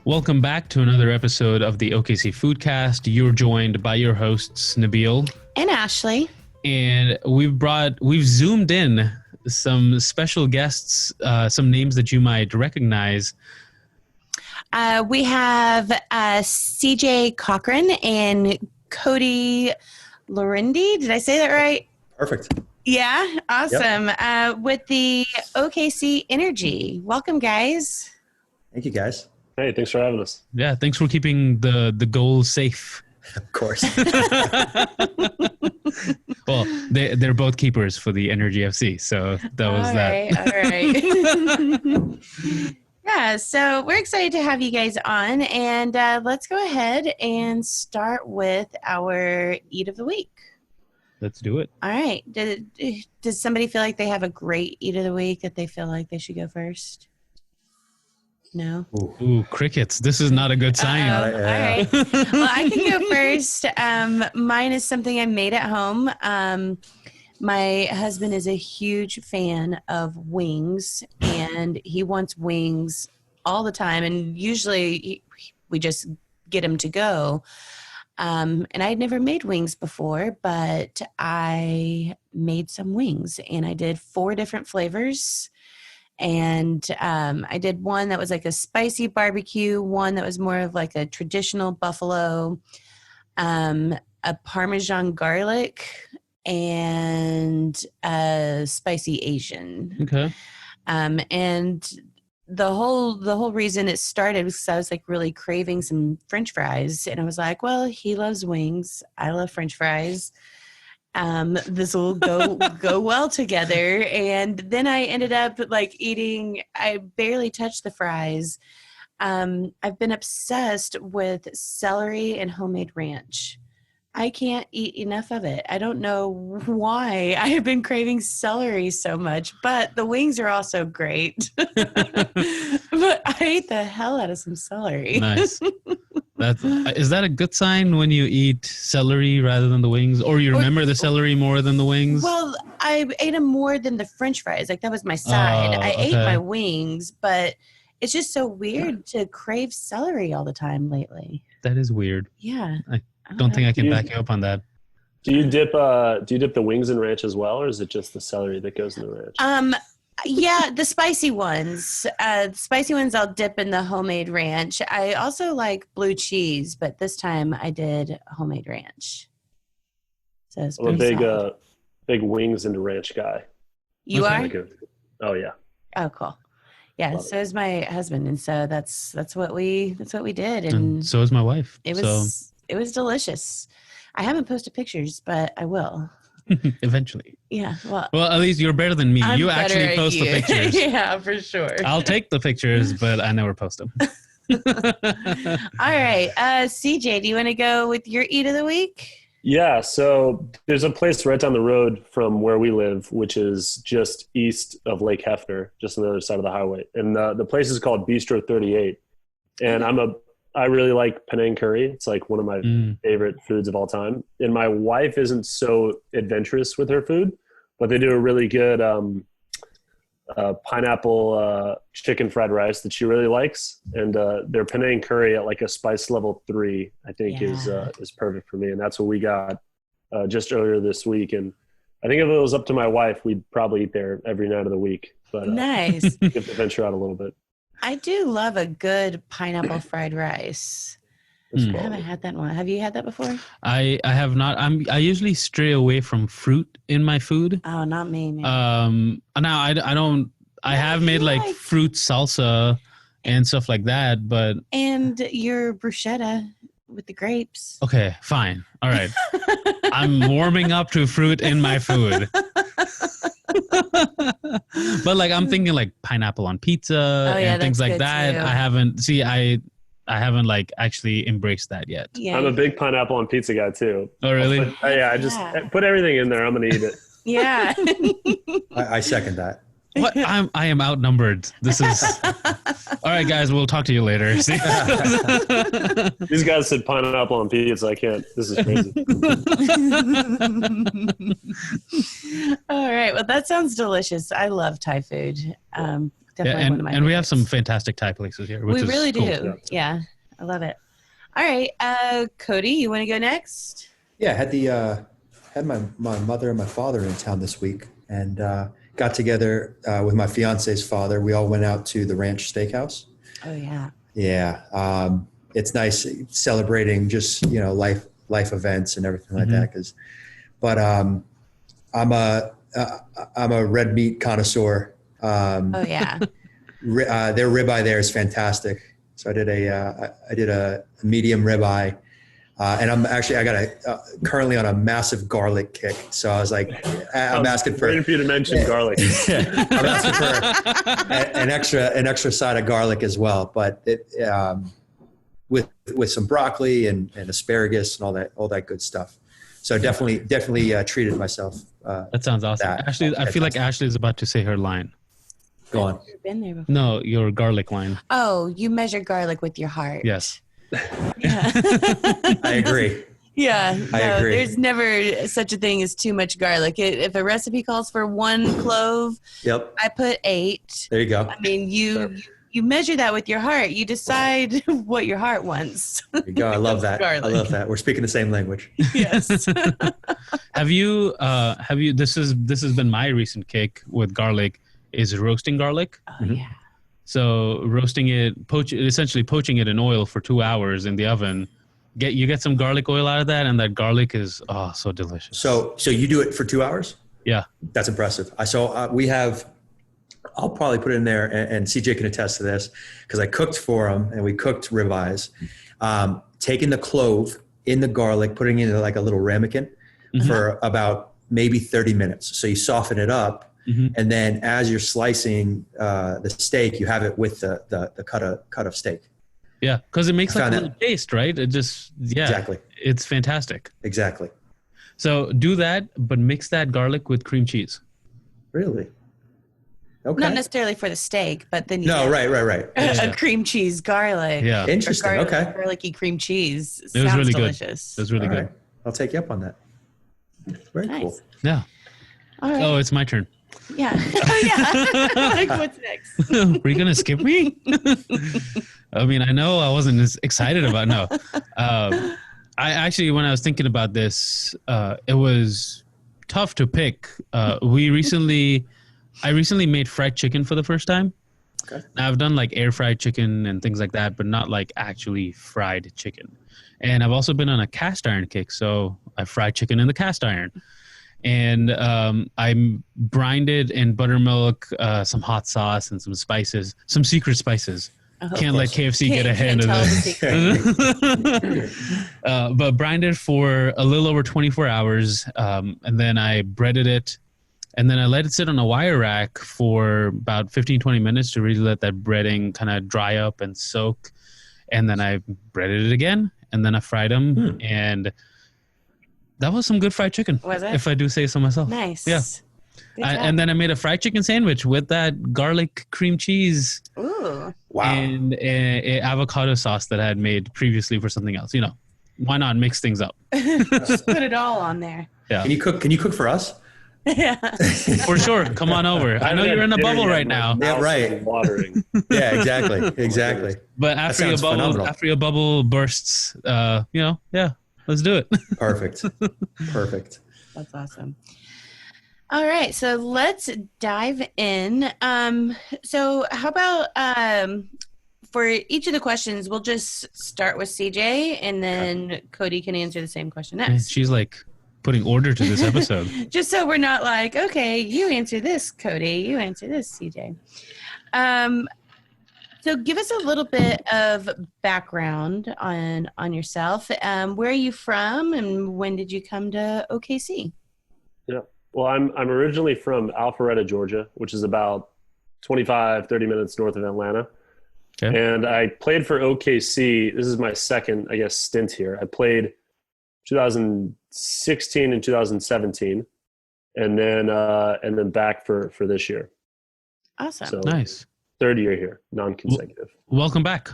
Welcome back to another episode of the OKC Foodcast. You're joined by your hosts, Nabil and Ashley. And we've zoomed in some special guests, some names that you might recognize. We have CJ Cochran and Cody Lorendi. Did I say that right? Perfect. Yeah, awesome. Yep. With the OKC Energy. Welcome, guys. Thank you, guys. Hey, thanks for having us. Yeah, thanks for keeping the goals safe. Of course. Well, they're both keepers for the Energy FC, so that was that. All right. Yeah, so we're excited to have you guys on, and let's go ahead and start with our Eat of the Week. Let's do it. All right. Does somebody feel like they have a great Eat of the Week that they feel like they should go first? No? Ooh, crickets. This is not a good sign. All right. Well, I can go first. Mine is something I made at home. My husband is a huge fan of wings, and he wants wings all the time. And usually we just get him to go. And I had never made wings before, but I made some wings, and I did 4 different flavors. And I did one that was like a spicy barbecue, one that was more of like a traditional buffalo, a Parmesan garlic, and a spicy Asian. Okay. And the whole reason it started was because I was like really craving some French fries, and I was like, well, he loves wings, I love French fries. This will go well together. And then I ended up like eating, I barely touched the fries. I've been obsessed with celery and homemade ranch. I can't eat enough of it. I don't know why I have been craving celery so much, but the wings are also great. But I ate the hell out of some celery. Nice. Is that a good sign when you eat celery rather than the wings? Or you remember the celery more than the wings? Well, I ate them more than the French fries. Like, that was my side. I ate my wings, but it's just so weird to crave celery all the time lately. That is weird. Yeah. I don't think I can back you up on that. Do you dip the wings in ranch as well, or is it just the celery that goes in the ranch? Yeah, the spicy ones. I'll dip in the homemade ranch. I also like blue cheese, but this time I did homemade ranch. So it's I'm a big wings and ranch guy. You are? Oh yeah. Oh, cool. Yeah, so is my husband, and so that's what we did, and so is my wife. It was delicious. I haven't posted pictures, but I will. Eventually. Yeah. Well, at least you're better than me. You actually post the pictures. Yeah, for sure. I'll take the pictures, but I never post them. All right. CJ, do you want to go with your Eat of the Week? Yeah. So there's a place right down the road from where we live, which is just east of Lake Hefner, just on the other side of the highway. And the place is called Bistro 38. And I really like Penang curry. It's like one of my favorite foods of all time. And my wife isn't so adventurous with her food, but they do a really good pineapple chicken fried rice that she really likes. And their Penang curry at like a spice level 3, I think is perfect for me. And that's what we got just earlier this week. And I think if it was up to my wife, we'd probably eat there every night of the week. But nice. You have to venture out a little bit. I do love a good pineapple fried rice. I haven't had that one. Have you had that before? I have not. I usually stray away from fruit in my food. Oh, not me, man. Now I don't. I have made like fruit salsa and stuff like that, but and your bruschetta with the grapes. Okay, fine. All right. I'm warming up to fruit in my food. But like I'm thinking like pineapple on pizza and things like that. Too. I haven't like actually embraced that yet. Yeah. I'm a big pineapple on pizza guy too. Oh really? I just put everything in there. I'm gonna eat it. Yeah. I second that. What? I am outnumbered. This is all right, guys. We'll talk to you later. See? These guys said pineapple on pizza. I can't. This is crazy. All right. Well, that sounds delicious. I love Thai food. Definitely one of my and we have favorites. some fantastic Thai places here. Which We really cool. do. Yeah, I love it. All right, Cody, you want to go next? Yeah, had my mother and my father in town this week, and got together with my fiance's father. We all went out to the Ranch Steakhouse. Oh yeah. Yeah, it's nice celebrating just life events and everything like that. But I'm a red meat connoisseur. Oh yeah. Their ribeye there is fantastic. So I did a medium ribeye, and I got currently on a massive garlic kick. So I was like, I'm asking for. Waiting for you to mention garlic. I'm asking for an extra side of garlic as well, but with some broccoli and asparagus and all that good stuff. So definitely treated myself. That sounds awesome. Ashley, I feel like Ashley is about to say her line. Go on. I've been there before. No, your garlic line. Oh, you measure garlic with your heart. Yes. Yeah. I agree. Yeah, I agree. There's never such a thing as too much garlic. If a recipe calls for 1 clove, Yep. I put 8. There you go. I mean, you measure that with your heart. You decide what your heart wants. There you go. I love that. Garlic. I love that. We're speaking the same language. Yes. Have you this has been my recent kick with garlic is roasting garlic. Oh yeah. So roasting it, essentially poaching it in oil for 2 hours in the oven. You get some garlic oil out of that, and that garlic is so delicious. So you do it for 2 hours? Yeah. That's impressive. We have, I'll probably put it in there, and CJ can attest to this, because I cooked for him, and we cooked ribeyes. Taking the clove in the garlic, putting it in like a little ramekin for about maybe 30 minutes. So you soften it up, and then as you're slicing the steak, you have it with the cut of steak. Yeah, because it makes like a little paste, right? It just, Exactly. It's fantastic. Exactly. So do that, but mix that garlic with cream cheese. Really? Okay. Not necessarily for the steak, but then you right. a cream cheese garlic. Yeah. Interesting. Okay. Garlicky cream cheese. It was really delicious. Good. It was really All good. right. I'll take you up on that. Very Nice. cool. Yeah. All right. Oh, it's my turn. Yeah. Yeah. Like, what's next? Were you going to skip me? I mean, I know I wasn't as excited about I actually, when I was thinking about this, it was tough to pick. I recently made fried chicken for the first time. Okay. Now, I've done like air fried chicken and things like that, but not like actually fried chicken. And I've also been on a cast iron kick. So I fried chicken in the cast iron. And I brined it in buttermilk, some hot sauce, and some spices, some secret spices. Can't let KFC get a hand of this. But brined it for a little over 24 hours, and then I breaded it, and then I let it sit on a wire rack for about 15, 20 minutes to really let that breading kind of dry up and soak. And then I breaded it again, and then I fried them, and that was some good fried chicken. Was it? If I do say so myself. Nice. Yeah. And then I made a fried chicken sandwich with that garlic cream cheese. Ooh. Wow. And a avocado sauce that I had made previously for something else. You know, why not mix things up? Just put it all on there. Yeah. Can you cook for us? Yeah. For sure. Come on over. I know you're in a bubble right now. Yeah, right. Watering. Yeah, exactly. But after your bubble bursts, let's do it. Perfect. That's awesome. All right, so let's dive in. So how about for each of the questions, we'll just start with CJ, and then Cody can answer the same question next. She's like putting order to this episode. Just so we're not like, okay, you answer this, Cody, you answer this, CJ. So give us a little bit of background on yourself. Where are you from, and when did you come to OKC? Yeah. Well, I'm originally from Alpharetta, Georgia, which is about 25, 30 minutes north of Atlanta. Okay. And I played for OKC. This is my second, I guess, stint here. I played 2016 and 2017, and then back for this year. Awesome. So nice. Third year here, non-consecutive. Welcome back.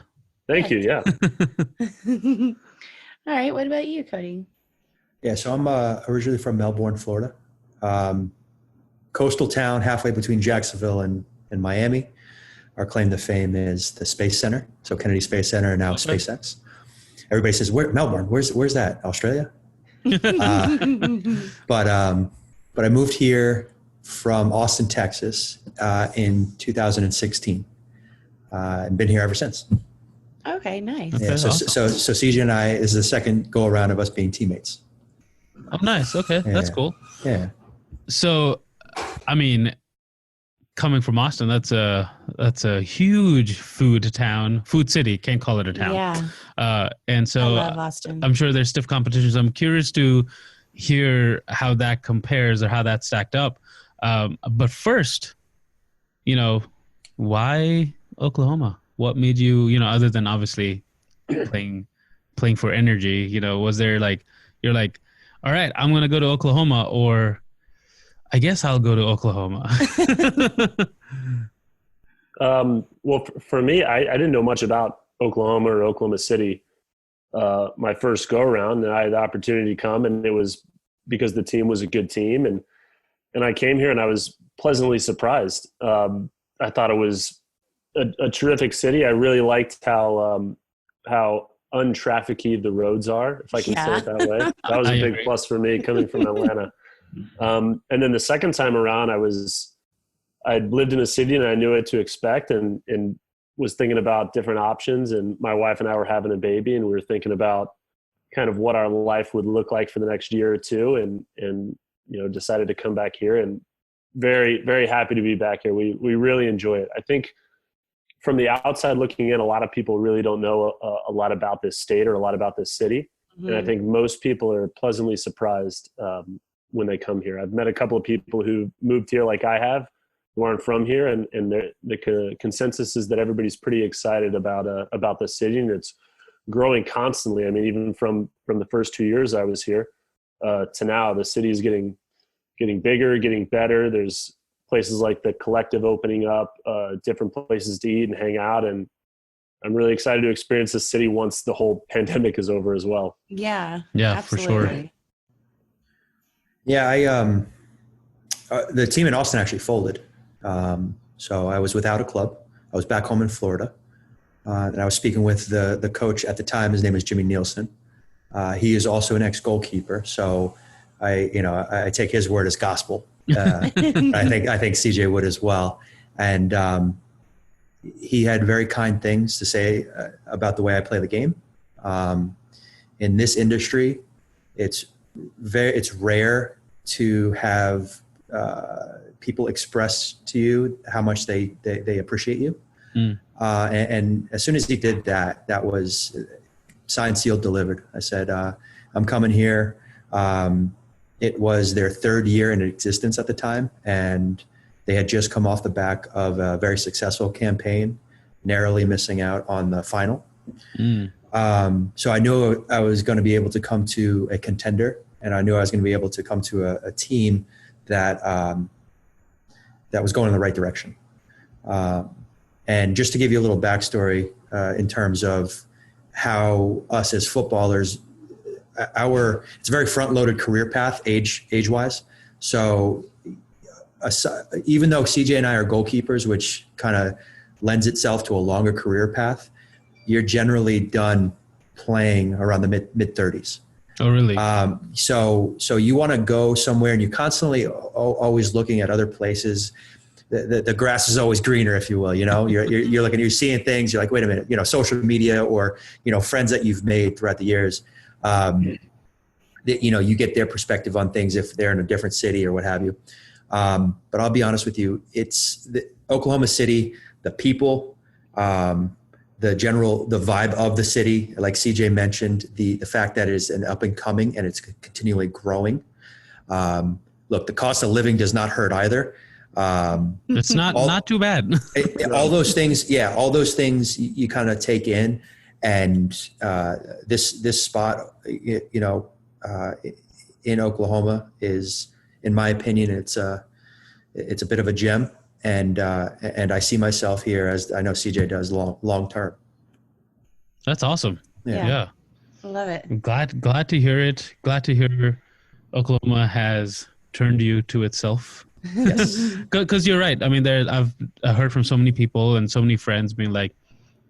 Thank you. Yeah. All right. What about you, Cody? Yeah. So I'm originally from Melbourne, Florida. Coastal town halfway between Jacksonville and Miami. our claim to fame is the Space Center. So Kennedy Space Center and now SpaceX. Everybody says, "Where Melbourne? Where's that? Australia?" But I moved here from Austin, Texas, in 2016. And been here ever since. Okay, nice. Okay, Yeah, so CJ and I is the second go around of us being teammates. Oh, nice. Okay, that's cool. Yeah. So, I mean, coming from Austin, that's a huge food city. Can't call it a town. Yeah. And so I love Austin. I'm sure there's stiff competitions. I'm curious to hear how that compares or how that stacked up. But first, why Oklahoma? What made you, other than obviously playing for energy, was there you're like, all right, I'm going to go to Oklahoma, or I guess I'll go to Oklahoma. Well, for me, I didn't know much about Oklahoma or Oklahoma City. My first go around, and I had the opportunity to come, and it was because the team was a good team. And I came here and I was pleasantly surprised. I thought it was a terrific city. I really liked how untrafficky the roads are, if I can say it that way. That was a big plus for me coming from Atlanta. And then the second time around, I'd lived in a city and I knew what to expect, and was thinking about different options. And my wife and I were having a baby, and we were thinking about kind of what our life would look like for the next year or two, and decided to come back here, and very, very happy to be back here. We really enjoy it. I think from the outside looking in, a lot of people really don't know a lot about this state or a lot about this city. Mm-hmm. And I think most people are pleasantly surprised when they come here. I've met a couple of people who moved here like I have, who aren't from here, and the consensus is that everybody's pretty excited about the city, and it's growing constantly. I mean, even from the first 2 years I was here to now, the city is getting bigger, getting better. There's places like the Collective opening up, different places to eat and hang out, and I'm really excited to experience the city once the whole pandemic is over as well. Yeah, absolutely. For sure. Yeah, the team in Austin actually folded. So I was without a club. I was back home in Florida. And I was speaking with the coach at the time. His name is Jimmy Nielsen. He is also an ex-goalkeeper. So I take his word as gospel. I think CJ would as well. And he had very kind things to say about the way I play the game. In this industry, it's rare to have people express to you how much they appreciate you. Mm. And as soon as he did that, that was signed, sealed, delivered. I said, I'm coming here. It was their third year in existence at the time, and they had just come off the back of a very successful campaign, narrowly missing out on the final. Mm. So I knew I was going to be able to come to a contender, and I knew I was going to be able to come to a team that was going in the right direction. And just to give you a little backstory in terms of how us as footballers, it's a very front-loaded career path, age-wise. So even though CJ and I are goalkeepers, which kind of lends itself to a longer career path, you're generally done playing around the mid-30s. Oh, really? So you want to go somewhere, and you're constantly always looking at other places. The grass is always greener, if you will. You're looking, you're seeing things. You're like, wait a minute. Social media or friends that you've made throughout the years. You get their perspective on things if they're in a different city or what have you. But I'll be honest with you, it's the Oklahoma City, the people, the vibe of the city, like CJ mentioned, the fact that it is an up and coming and it's continually growing. Look, the cost of living does not hurt either. It's not too bad. All those things you kind of take in, and this spot, in Oklahoma is, in my opinion, it's a bit of a gem. And I see myself here, as I know CJ does, long term. That's awesome. Yeah. I love it. I'm glad to hear it. Glad to hear Oklahoma has turned you to itself. Yes. Because you're right. I mean, I've heard from so many people and so many friends being like,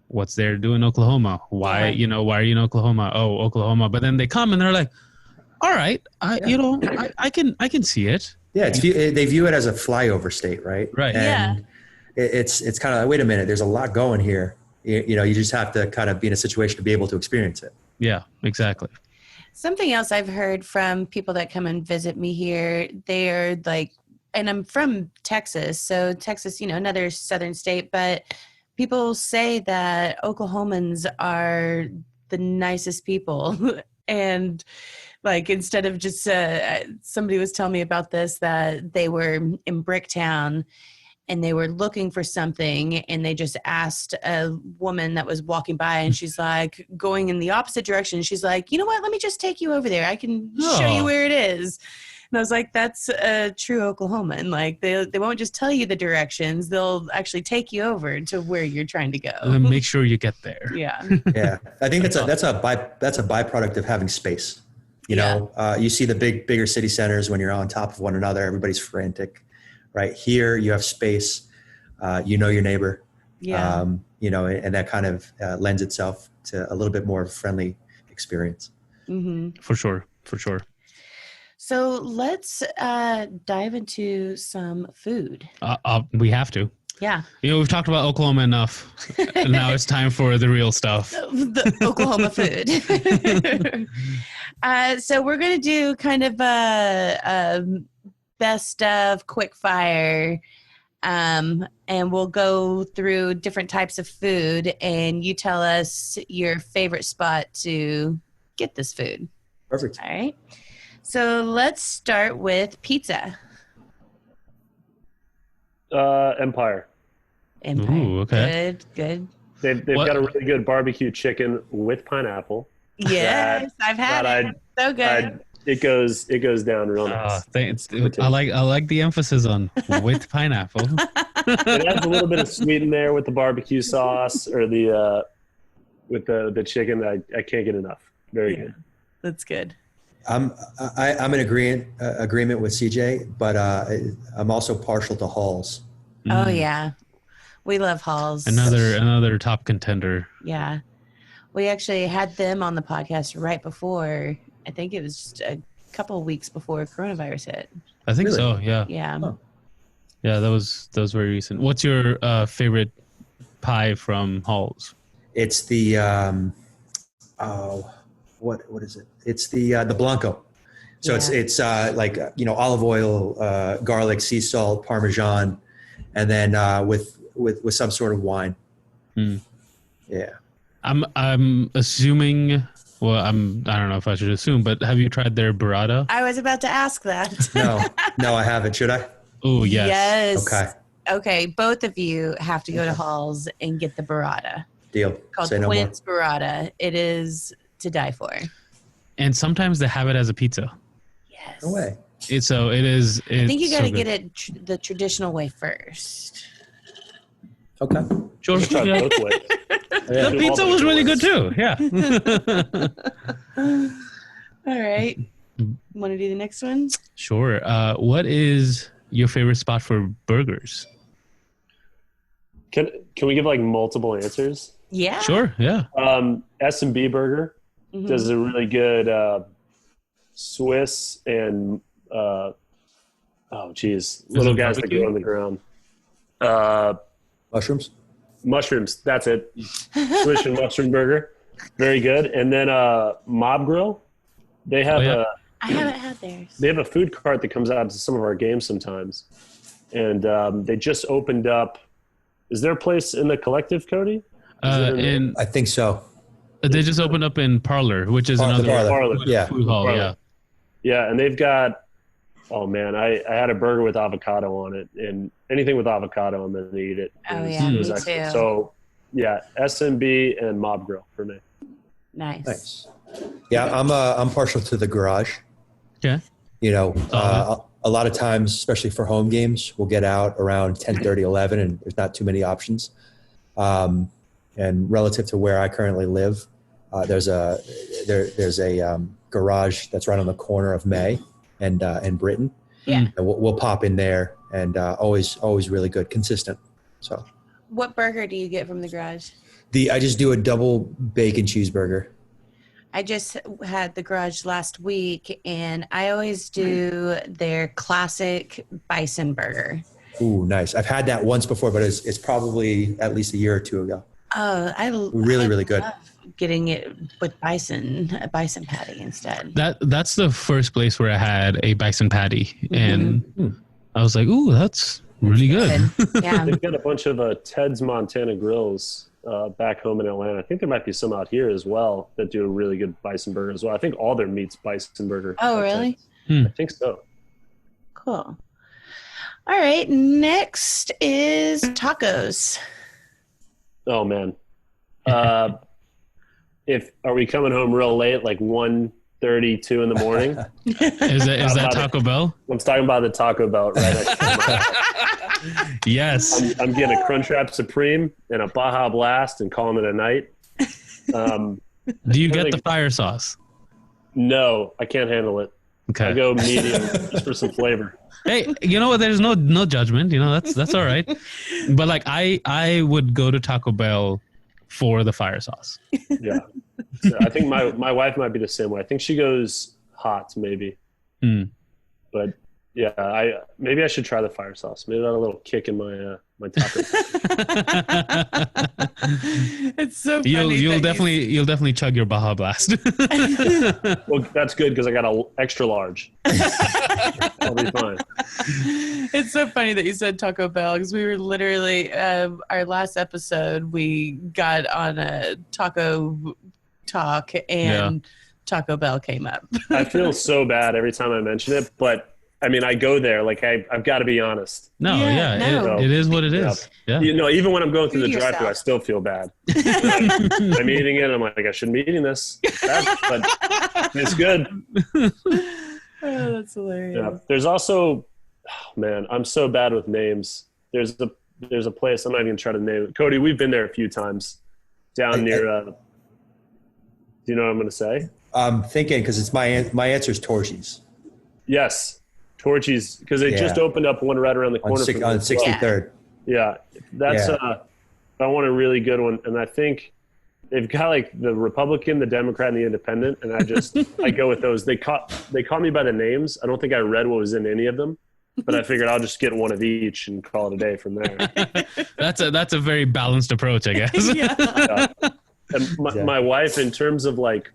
what's there to do in Oklahoma? Why, Yeah. why are you in Oklahoma? Oh, Oklahoma. But then they come and they're like, all right, I can see it. Yeah, they view it as a flyover state, right? Right. And it's kind of like, wait a minute, there's a lot going here. You just have to kind of be in a situation to be able to experience it. Yeah, exactly. Something else I've heard from people that come and visit me here, they're like, and I'm from Texas, so Texas, another southern state, but people say that Oklahomans are the nicest people. And like, instead of just, somebody was telling me about this, that they were in Bricktown and they were looking for something and they just asked a woman that was walking by and she's like going in the opposite direction. She's like, you know what? Let me just take you over there. I can show you where it is. And I was like, that's a true Oklahoman. Like they won't just tell you the directions. They'll actually take you over to where you're trying to go. And make sure you get there. Yeah. Yeah. I think that's a byproduct of having space. You see the bigger city centers when you're on top of one another, everybody's frantic. Right here, you have space. Your neighbor. Yeah. And that kind of lends itself to a little bit more of a friendly experience. Mm-hmm. For sure. So let's dive into some food. We have to. Yeah. We've talked about Oklahoma enough. And now it's time for the real stuff. The Oklahoma food. So we're going to do kind of a best of quick fire. And we'll go through different types of food and you tell us your favorite spot to get this food. Perfect. All right. So let's start with pizza. Empire. Ooh, okay. Good. They've got a really good barbecue chicken with pineapple. Yes, I've had it. So good. It goes down real nice. Thanks. I like the emphasis on with pineapple. It adds a little bit of sweet in there with the barbecue sauce or with the chicken. I can't get enough. Very good. That's good. I'm in agreement with CJ, but I'm also partial to Halls. Oh yeah, we love Halls. Another top contender. Yeah, we actually had them on the podcast right before. I think it was just a couple of weeks before coronavirus hit. I think Really? so. Yeah. Yeah. Huh. Yeah, that was very recent. What's your favorite pie from Halls? It's the what is it? It's the Blanco. So it's like olive oil, garlic, sea salt, Parmesan, and then with some sort of wine. Mm. Yeah. I'm assuming. Well, I don't know if I should assume, but have you tried their burrata? I was about to ask that. No, I haven't. Should I? Oh yes. Yes. Okay. Both of you have to go to Halls and get the burrata. Deal. Called Say no more. Quint's Burrata. It is to die for. And sometimes they have it as a pizza. Yes. No way. It is. I think you got to get it the traditional way first. Okay. Sure. Try Yeah. both ways. The pizza was really good too. Yeah. All right. Want to do the next one? Sure. What is your favorite spot for burgers? Can we give like multiple answers? Yeah. Sure. Yeah. S&B Burger Mhm. does a really good Swiss and little guys that barbecue? go on the ground. Mushrooms. Mushrooms, that's it. Swiss and mushroom burger, very good. And then Mob Grill, they have I haven't had theirs. they have a food cart that comes out to some of our games sometimes, and they just opened up. Is there a place in the Collective, Cody? And I think so. they just opened up in Parlor, which is another Parlor. Yeah. food hall. Parlor. Yeah. Yeah, and they've got. Oh man, I had a burger with avocado on it, and anything with avocado, I'm gonna eat it. Oh, It yeah, me excellent. too. So, yeah, SMB and Mob Grill for me. Nice. Yeah, I'm partial to the garage. Okay. A lot of times, especially for home games, we'll get out around 10:30, 11, and there's not too many options. And relative to where I currently live, there's a garage that's right on the corner of May and Britain. Yeah. And we'll pop in there and always really good, consistent. So, What burger do you get from the garage? I just do a double bacon cheeseburger. I just had the garage last week, and I always do their classic bison burger. Ooh, nice. I've had that once before, but it's probably at least a year or two ago. Oh, I Really good. love getting it with a bison patty instead. That's the first place where I had a bison patty, and I was like, "Ooh, that's really good." Yeah. They've got a bunch of Ted's Montana Grills back home in Atlanta. I think there might be some out here as well that do a really good bison burger as well. I think all their meat's bison burger. Oh, really? I think so. Cool. All right. Next is tacos. Oh man. Are we coming home real late, like 1:32 in the morning? Is that Taco Bell? I'm talking about the Taco Bell right next to Yes. I'm getting a Crunchwrap Supreme and a Baja Blast and calling it a night. Do you get the fire sauce? No, I can't handle it. Okay. I go medium just for some flavor. Hey, you know what? There's no judgment. You know, that's all right. But like I would go to Taco Bell for the fire sauce. Yeah. So I think my wife might be the same way. I think she goes hot maybe. But yeah, maybe I should try the fire sauce. Maybe that'll a little kick in my taco. It's so funny. You'll definitely chug your Baja Blast. Well, that's good because I got an extra large. I'll be fine. It's so funny that you said Taco Bell because we were literally our last episode we got on a taco talk and Taco Bell came up. I feel so bad every time I mention it, but I mean, I go there. Like I've got to be honest. It is what it is. Yeah. You know, even when I'm going through the drive-thru, I still feel bad. I'm eating it. I'm like, I shouldn't be eating this, but it's good. Oh, that's hilarious. Yeah. There's also, man, I'm so bad with names. There's a place. I'm not even trying to name it. Cody, we've been there a few times down near. Do you know what I'm going to say? I'm thinking because it's my answer is Torchy's. Yes. Torchy's, because they just opened up one right around the corner on 63rd. Yeah, that's I want a really good one, and I think they've got like the Republican, the Democrat, and the Independent, and I go with those. They caught me by the names. I don't think I read what was in any of them, but I figured I'll just get one of each and call it a day from there. That's a very balanced approach, I guess. Yeah. And my wife, in terms of like,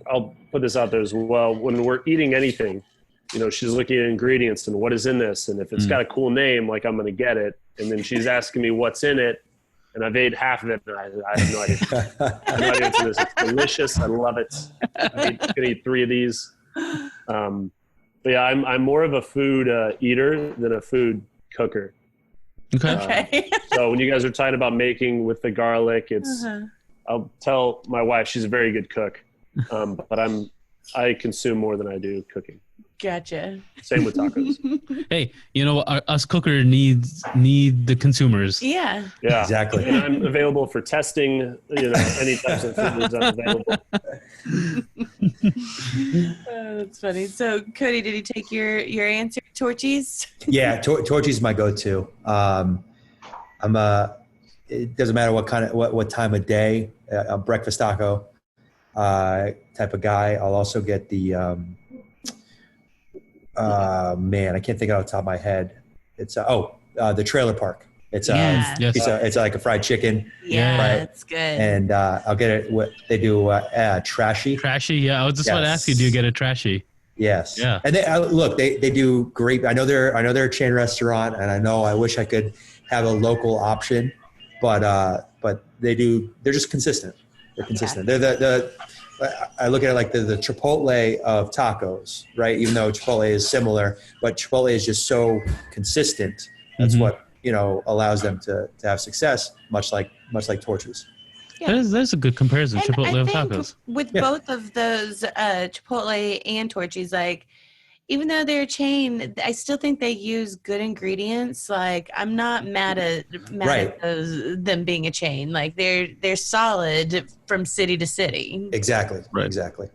I'll put this out there as well. When we're eating anything, you know, she's looking at ingredients and what is in this. And if it's got a cool name, like I'm going to get it. And then she's asking me what's in it. And I've ate half of it. And I have no idea. I have no idea what's in this. It's delicious. I love it. I'm going to eat 3 of these. But yeah, I'm more of a food eater than a food cooker. Okay. So when you guys are talking about making with the garlic, it's, I'll tell my wife she's a very good cook. But I consume more than I do cooking. Gotcha. Same with tacos. Hey, you know, us cooker need the consumers. Yeah. Yeah, Exactly. And I'm available for testing. You know, any types of foods I'm available. That's funny. So, Cody, did he take your answer? Torchy's? Yeah, Torchy's is my go-to. It doesn't matter what time of day. A breakfast taco type of guy. I'll also get the. Man, I can't think off the top of my head. It's the trailer park. It's it's like a fried chicken. Yeah, right? That's good. And I'll get it. What they do, trashy. Trashy, yeah. I was just about to ask you, do you get a trashy? Yes. Yeah. And they do great. I know they're a chain restaurant, and I wish I could have a local option, but they're just consistent. They're consistent. They're I look at it like the Chipotle of tacos, right? Even though Chipotle is similar, but Chipotle is just so consistent. That's what, you know, allows them to have success, much like Torchy's. Yeah. That's a good comparison. And Chipotle of I think tacos. with both of those, Chipotle and Torchy's, like, even though they're a chain, I still think they use good ingredients. Like, I'm not mad at them being a chain. Like, they're solid from city to city. Exactly. Right. Exactly.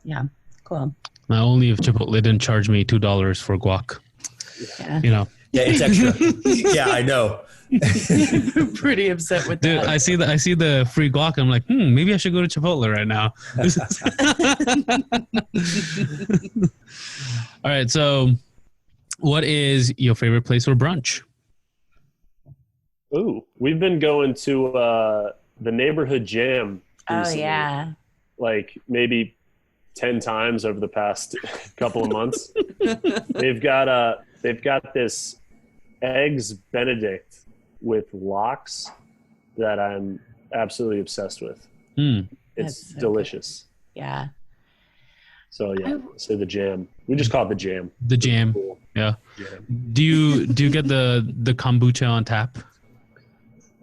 Yeah. Cool. Now, only if Chipotle didn't charge me $2 for guac. Yeah. You know. Yeah, it's extra. Yeah, I know. Pretty upset with Dude, that. I see the free guac. I'm like, maybe I should go to Chipotle right now. All right. So, what is your favorite place for brunch? Ooh, we've been going to the neighborhood jam Oh recently, yeah. like maybe 10 times over the past couple of months. They've got this eggs Benedict with lox that I'm absolutely obsessed with. Mm, It's That's so delicious. Yeah. So yeah, say the jam. We just call it the jam. the jam. Cool. Yeah. Jam. Do you get the kombucha on tap?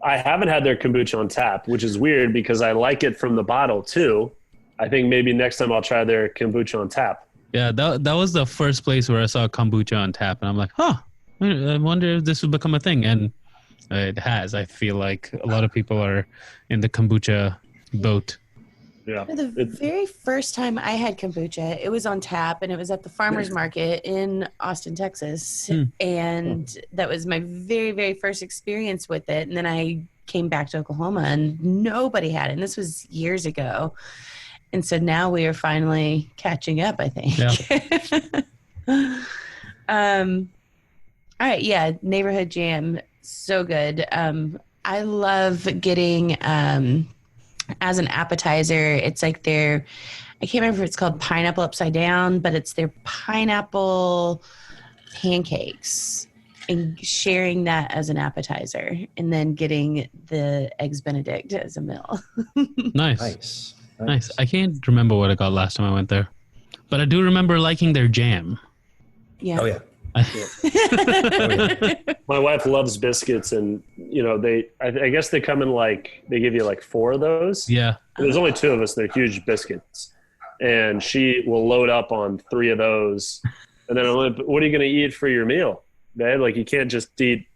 I haven't had their kombucha on tap, which is weird because I like it from the bottle too. I think maybe next time I'll try their kombucha on tap. Yeah, that was the first place where I saw kombucha on tap, and I'm like, I wonder if this will become a thing, and it has. I feel like a lot of people are in the kombucha boat. Yeah. The very first time I had kombucha, it was on tap and it was at the farmer's market in Austin, Texas. And that was my very, very first experience with it. And then I came back to Oklahoma and nobody had it. And this was years ago. And so now we are finally catching up, I think. Yeah. All right. Yeah. Neighborhood jam. So good. I love getting, as an appetizer, it's like I can't remember if it's called pineapple upside down, but it's their pineapple pancakes and sharing that as an appetizer and then getting the eggs Benedict as a meal. Nice. I can't remember what I got last time I went there, but I do remember liking their jam. Yeah. Oh yeah. My wife loves biscuits, and I guess they come in they give you like 4 of those. Yeah. There's only 2 of us. They're huge biscuits, and she will load up on 3 of those. And then I'm like, what are you going to eat for your meal, babe? Like, you can't just eat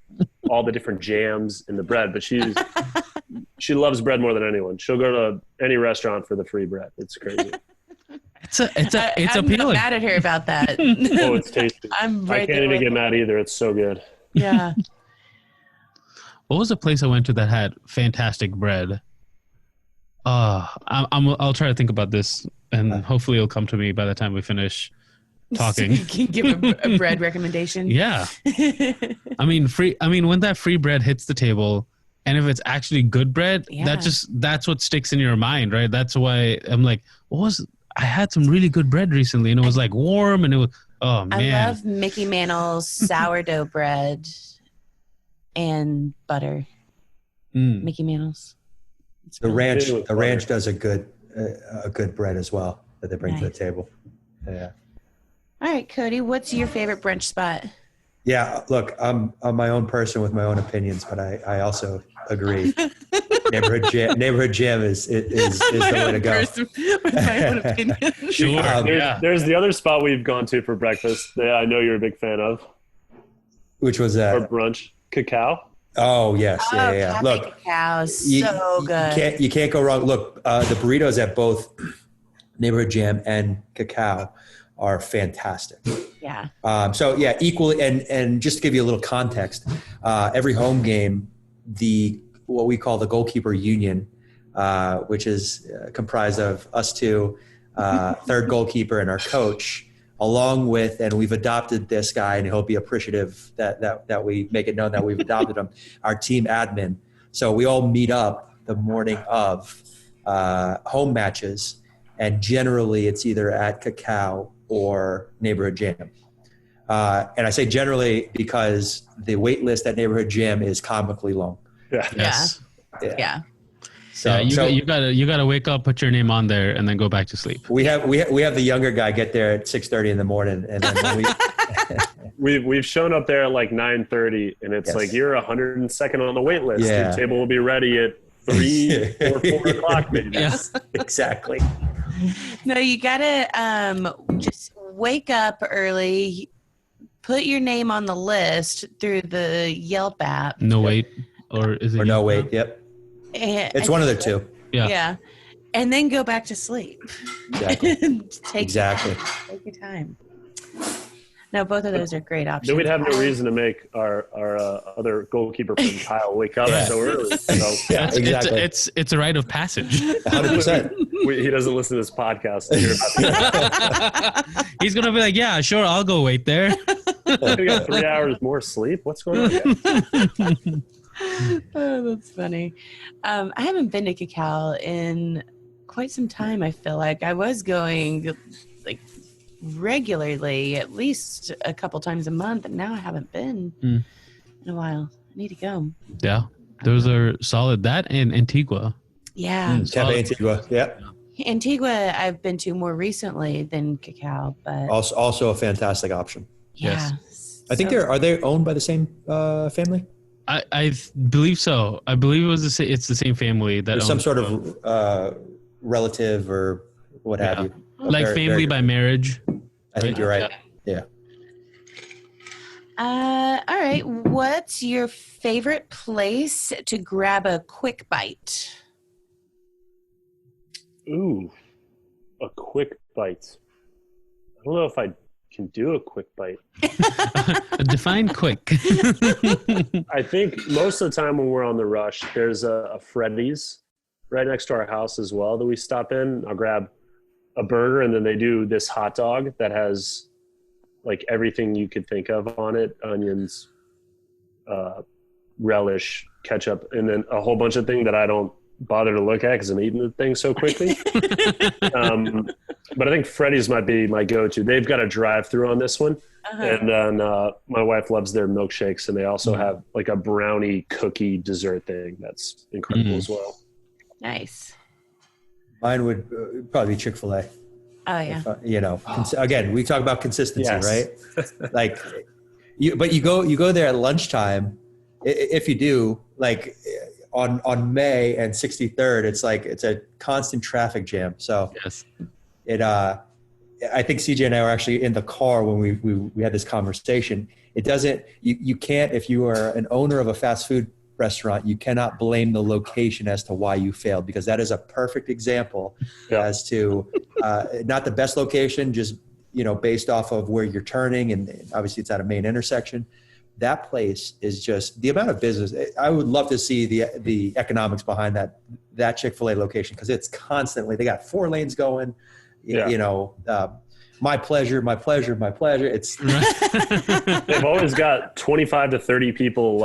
all the different jams in the bread. But she loves bread more than anyone. She'll go to any restaurant for the free bread. It's crazy. It's I'm appealing. not mad at her about that. Oh, it's tasty. I'm I right can't there even with get her. mad either. It's so good. Yeah. What was the place I went to that had fantastic bread? I'll try to think about this, and hopefully it'll come to me by the time we finish talking. So you can give a bread recommendation. Yeah. I mean, when that free bread hits the table, and if it's actually good bread, Yeah. that's what sticks in your mind, right? That's why I'm like, I had some really good bread recently, and it was like warm, and it was, oh man. I love Mickey Mantle's sourdough bread and butter. Mickey Mantle's. It's The really- ranch does a good bread as well that they bring to the Nice. table. Yeah. All right, Cody, what's your favorite brunch spot? Yeah, look, I'm my own person with my own opinions, but I also agree. Neighborhood jam is the way to go. With my own opinion. Sure. There's the other spot we've gone to for breakfast that I know you're a big fan of, Which was or that? brunch. Cacao. Oh yes, yeah. Cafe Look, Cacao, so good. You can't go wrong. Look, the burritos at both Neighborhood Jam and Cacao are fantastic. Yeah. So yeah, equally, and just to give you a little context, every home game, what we call the goalkeeper union, which is comprised of us two, third goalkeeper and our coach, along with, and we've adopted this guy, and he'll be appreciative that we make it known that we've adopted him, our team admin. So we all meet up the morning of home matches, and generally it's either at Cacao or Neighborhood Jam. And I say generally because the wait list at Neighborhood Jam is comically long. Yeah. Yes. Yeah. So, you gotta wake up, put your name on there, and then go back to sleep. we have the younger guy get there at 6:30 in the morning, and then We've shown up there at like 9:30, and it's Yes. like you're 102nd on the wait list. Yeah. Your table will be ready at 3 or 4 o'clock, maybe. Yeah. exactly. No, you gotta just wake up early, put your name on the list through the Yelp app. No wait, or is it? Or no wait. Yep. And, It's one of the two. Yeah. Yeah. And then go back to sleep. Exactly. Take Exactly. Take your time. No, both of those are great options. Then we'd have no reason to make our other goalkeeper friend Kyle wake up so early. So Yeah, exactly. It's a rite of passage. 100%. he doesn't listen to this podcast to hear about He's gonna be like, yeah, sure, I'll go wait there. we got 3 hours more sleep. What's going on? Oh, that's funny. I haven't been to Cacao in quite some time. I feel like I was going like regularly, at least a couple times a month, and now I haven't been in a while. I need to go. Yeah, those are solid. That and Antigua. Yeah. Cafe Antigua. Yeah. Antigua I've been to more recently than Cacao, but Also a fantastic option. yeah. I think So- are they owned by the same family? I believe so. I believe it's the same family that There's some owns sort of relative or what have you. like Very- family very- by marriage. I think you're right. Yeah. all right. What's your favorite place to grab a quick bite? Ooh, a quick bite. I don't know if I can do a quick bite. Define quick. I think most of the time when we're on the rush, there's a Freddy's right next to our house as well that we stop in. I'll grab a burger, and then they do this hot dog that has like everything you could think of on it: onions, relish, ketchup, and then a whole bunch of things that I don't bother to look at because I'm eating the thing so quickly. But I think Freddy's might be my go-to. They've got a drive-through on this one. And then my wife loves their milkshakes, and they also have like a brownie cookie dessert thing that's incredible as well. Nice. Mine would probably be Chick-fil-A. Oh yeah. Again, we talk about consistency, Yes. right? Like, you go there at lunchtime. If you do, like on May and 63rd, it's a constant traffic jam. So Yes. I think CJ and I were actually in the car when we had this conversation. It doesn't, you can't, if you are an owner of a fast food restaurant, you cannot blame the location as to why you failed, because that is a perfect example as to not the best location, just, based off of where you're turning. And obviously it's at a main intersection. That place is just the amount of business. I would love to see the economics behind that Chick-fil-A location, because it's constantly, they got 4 lanes going. My pleasure. It's They've always got 25 to 30 people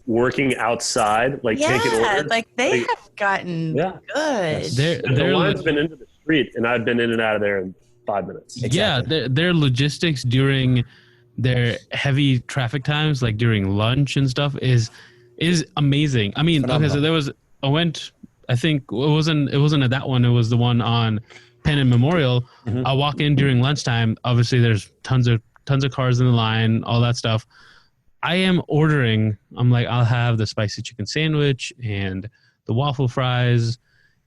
working outside, taking orders. They have gotten good. The line's been into the street, and I've been in and out of there in 5 minutes. Exactly. Yeah, their logistics during their heavy traffic times, like during lunch and stuff, is amazing. I mean, Phenomenal. okay, so I think it wasn't at that one. It was the one on Penn and Memorial. I walk in during lunchtime. Obviously, there's tons of cars in the line, all that stuff. I am ordering. I'm like, I'll have the spicy chicken sandwich and the waffle fries,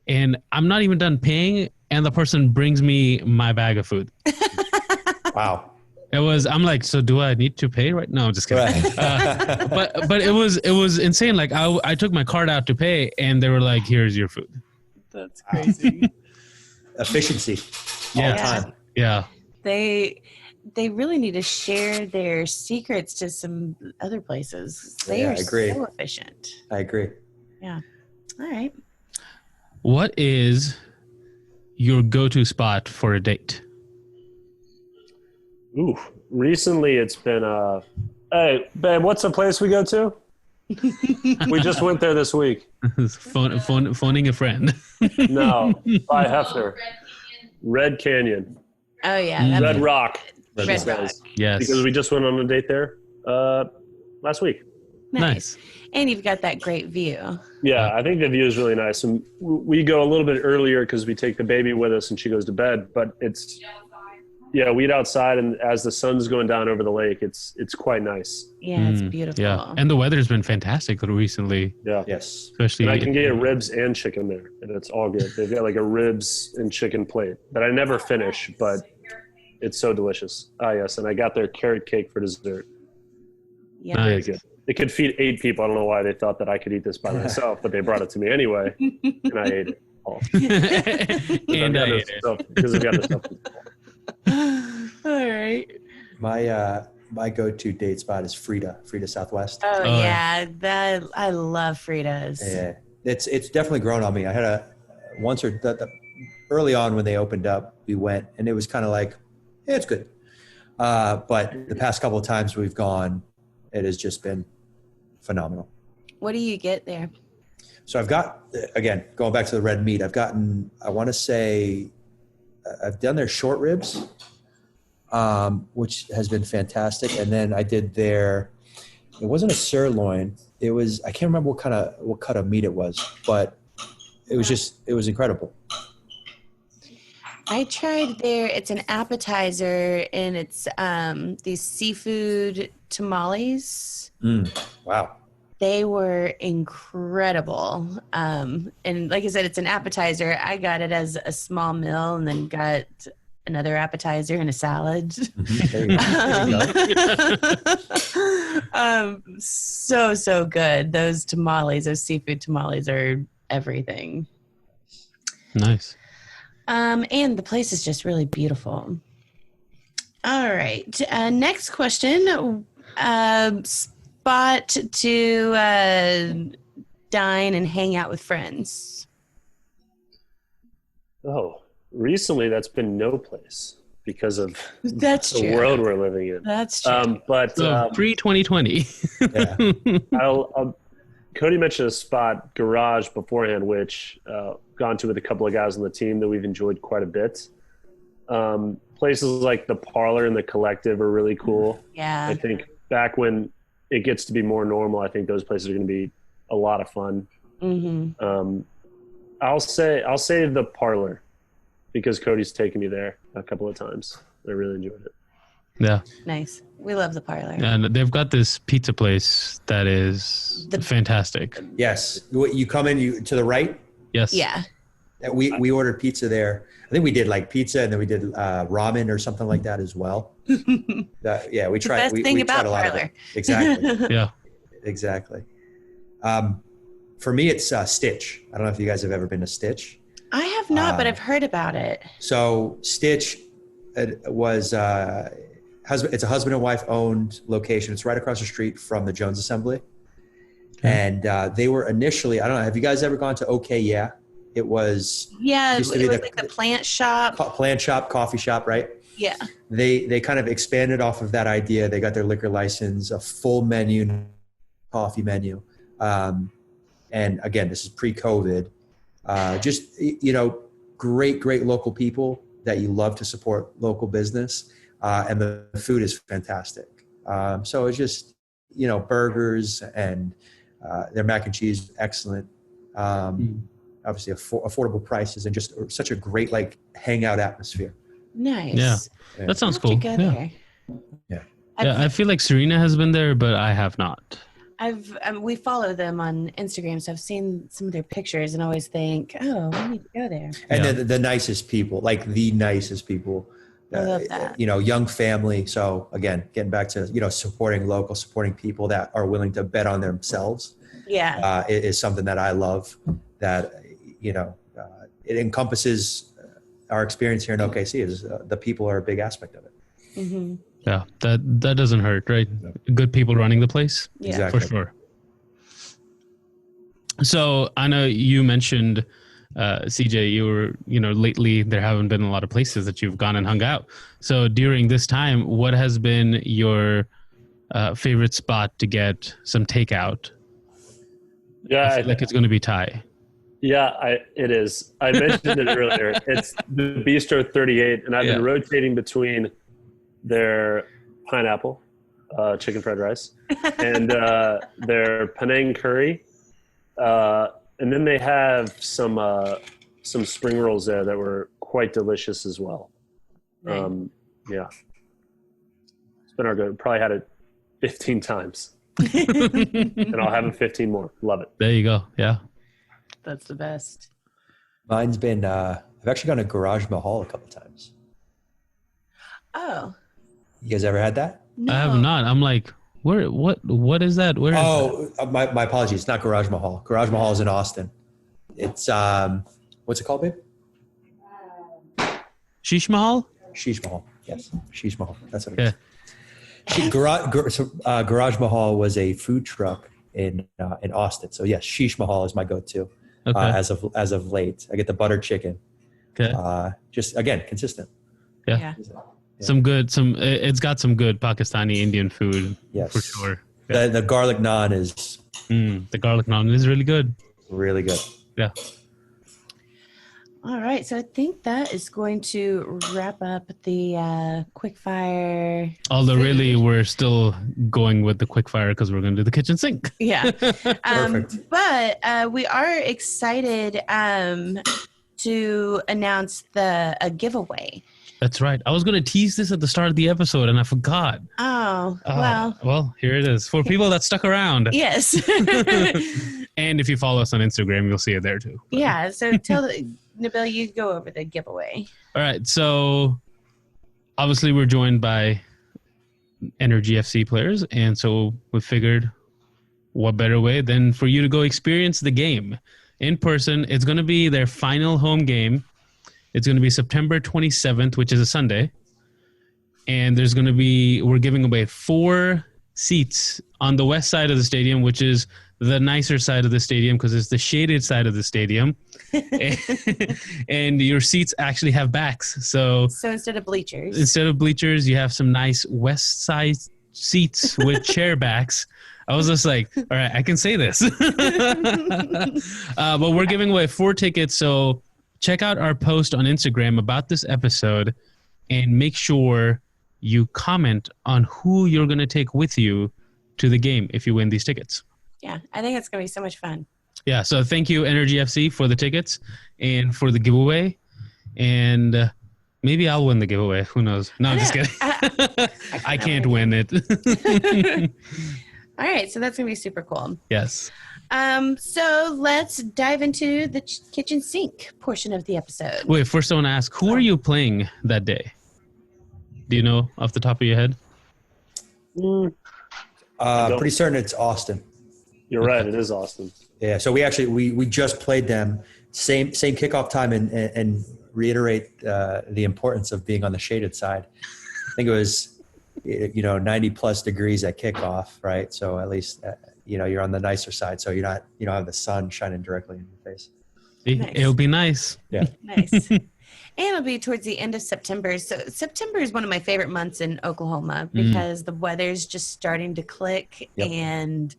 and I'm not even done paying, and the person brings me my bag of food. wow. I'm like, so do I need to pay right now? I'm just kidding. Right. But it was insane. Like I took my card out to pay, and they were like, here's your food. That's crazy. Efficiency all the time. Yeah. They really need to share their secrets to some other places. They Yeah, are I agree. so efficient. I agree. Yeah. All right. What is your go-to spot for a date? Ooh, recently it's been hey, babe, what's the place we go to? We just went there this week. Phoning a friend. No, by Hefner. Red Canyon. Oh yeah. Red Rock. Red she Rock. says. Yes. Because we just went on a date there last week. Nice. And you've got that great view. Yeah, I think the view is really nice. And we go a little bit earlier because we take the baby with us and she goes to bed. But we eat outside, and as the sun's going down over the lake, it's quite nice. Yeah, it's beautiful. Yeah, and the weather's been fantastic recently. Yeah. Yes. Especially, And I can get ribs and chicken there, and it's all good. They've got like a ribs and chicken plate that I never finish, but it's so delicious. Ah, yes, and I got their carrot cake for dessert. Yeah. Nice. Very good. It could feed 8 people. I don't know why they thought that I could eat this by myself, but they brought it to me anyway, and I ate it all. and I ate it. Because I've got this stuff. All right. My go-to date spot is Frida Southwest. Oh, Oh, yeah, that I love Frida's. Yeah, it's definitely grown on me. I had once or early on when they opened up, we went and it was kind of like, yeah, it's good. But the past couple of times we've gone, it has just been phenomenal. What do you get there? So I've got, again, going back to the red meat, I want to say I've done their short ribs, which has been fantastic. And then I did it wasn't a sirloin. It was, I can't remember what cut of meat it was, but it was incredible. I tried it's an appetizer, and it's these seafood tamales. Wow. They were incredible. And like I said, it's an appetizer. I got it as a small meal and then got another appetizer and a salad. So good. Those seafood tamales are everything. Nice. And the place is just really beautiful. All right. Next question. Spot to dine and hang out with friends. Oh, recently that's been no place because of That's the true. world we're living in. That's true. Pre-2020. Yeah. Cody mentioned a spot, Garage, beforehand, which gone to with a couple of guys on the team that we've enjoyed quite a bit. Places like the Parlor and the Collective are really cool. Yeah. I think back when it gets to be more normal, I think those places are going to be a lot of fun. Mm-hmm. I'll say the Parlor because Cody's taken me there a couple of times. I really enjoyed it. Yeah. Nice. We love the Parlor. And they've got this pizza place that is fantastic. Yes. You come in to the right. Yes. Yeah. We ordered pizza there. I think we did like pizza and then we did ramen or something like that as well. We tried. Best thing we about tried a lot of Parlor. it. Exactly. Yeah. Exactly. For me, it's Stitch. I don't know if you guys have ever been to Stitch. I have not, but I've heard about it. So Stitch was it's a husband and wife owned location. It's right across the street from the Jones Assembly. And they were initially, I don't know, have you guys ever gone to OK Yeah? It was it was like the plant shop. Plant shop, coffee shop, right? Yeah. They kind of expanded off of that idea. They got their liquor license, a full menu, coffee menu. And again, this is pre-COVID. Just, great local people that you love to support local business. And the food is fantastic. So it's just, burgers and their mac and cheese, excellent. Obviously affordable prices and just such a great hangout atmosphere. Nice. Yeah. That sounds cool. There. Yeah. I feel like Serena has been there, but I have not. We follow them on Instagram, so I've seen some of their pictures and always think, oh, we need to go there. And they're the nicest people, the nicest people. I love that. Young family. So again, getting back to, supporting local, supporting people that are willing to bet on themselves. Yeah. Is something that I love that, it encompasses our experience here in OKC is the people are a big aspect of it. Mm-hmm. Yeah, that doesn't hurt, right? Good people running the place. Yeah. Exactly. For sure. So I know you mentioned, CJ, you were, lately there haven't been a lot of places that you've gone and hung out. So during this time, what has been your favorite spot to get some takeout? Yeah, I feel like it's going to be Thai. Yeah, it is. I mentioned it earlier. It's the Bistro 38, and I've been rotating between their pineapple chicken fried rice and their Penang curry, and then they have some spring rolls there that were quite delicious as well. Right. Yeah, it's been our good. Probably had it 15 times, and I'll have it 15 more. Love it. There you go. Yeah. That's the best. Mine's been, I've actually gone to Garage Mahal a couple times. Oh. You guys ever had that? No. I have not. I'm like, what is that? Where is that? My apologies. It's not Garage Mahal. Garage Mahal is in Austin. It's, what's it called, babe? Sheesh Mahal? Sheesh Mahal. Yes. Sheesh Mahal. That's what it Yeah. is. Garage Mahal was a food truck in Austin. So yes, Sheesh Mahal is my go-to Okay. as of late. I get the butter chicken. Okay. Just again, consistent. Yeah. Yeah. It's got some good Pakistani Indian food. Yes, for sure. Yeah. The garlic naan is The garlic naan is really good. really good. Yeah. All right, so I think that is going to wrap up the quick fire. Although food. really we're still going with the quick fire because we're going to do the kitchen sink. Yeah. Perfect. But we are excited to announce a giveaway. That's right. I was going to tease this at the start of the episode and I forgot. Oh, well. Well, here it is. For people that stuck around. Yes. And if you follow us on Instagram, you'll see it there too. Yeah, so Nabil, you go over the giveaway. All right. So obviously we're joined by Energy FC players. And so we figured what better way than for you to go experience the game in person. It's going to be their final home game. It's going to be September 27th, which is a Sunday. And we're giving away 4 seats on the west side of the stadium, which is the nicer side of the stadium because it's the shaded side of the stadium. And your seats actually have backs. So instead of bleachers, you have some nice west side seats with chair backs. I was just like, all right, I can say this. But we're giving away 4 tickets. So check out our post on Instagram about this episode and make sure you comment on who you're going to take with you to the game if you win these tickets. Yeah, I think it's going to be so much fun. Yeah, so thank you, Energy FC, for the tickets and for the giveaway. And maybe I'll win the giveaway. Who knows? No, I'm just kidding. I can't win it. All right, so that's going to be super cool. Yes. So let's dive into the kitchen sink portion of the episode. Wait, first I want to ask, who are you playing that day? Do you know off the top of your head? Pretty certain it's Austin. You're right. It is Austin. Yeah. So we just played them same kickoff time and reiterate the importance of being on the shaded side. I think it was 90 plus degrees at kickoff, right? So at least you're on the nicer side, so you don't have the sun shining directly in your face. Nice. It'll be nice. Yeah. Nice. And it'll be towards the end of September. So September is one of my favorite months in Oklahoma because the weather's just starting to click. Yep. And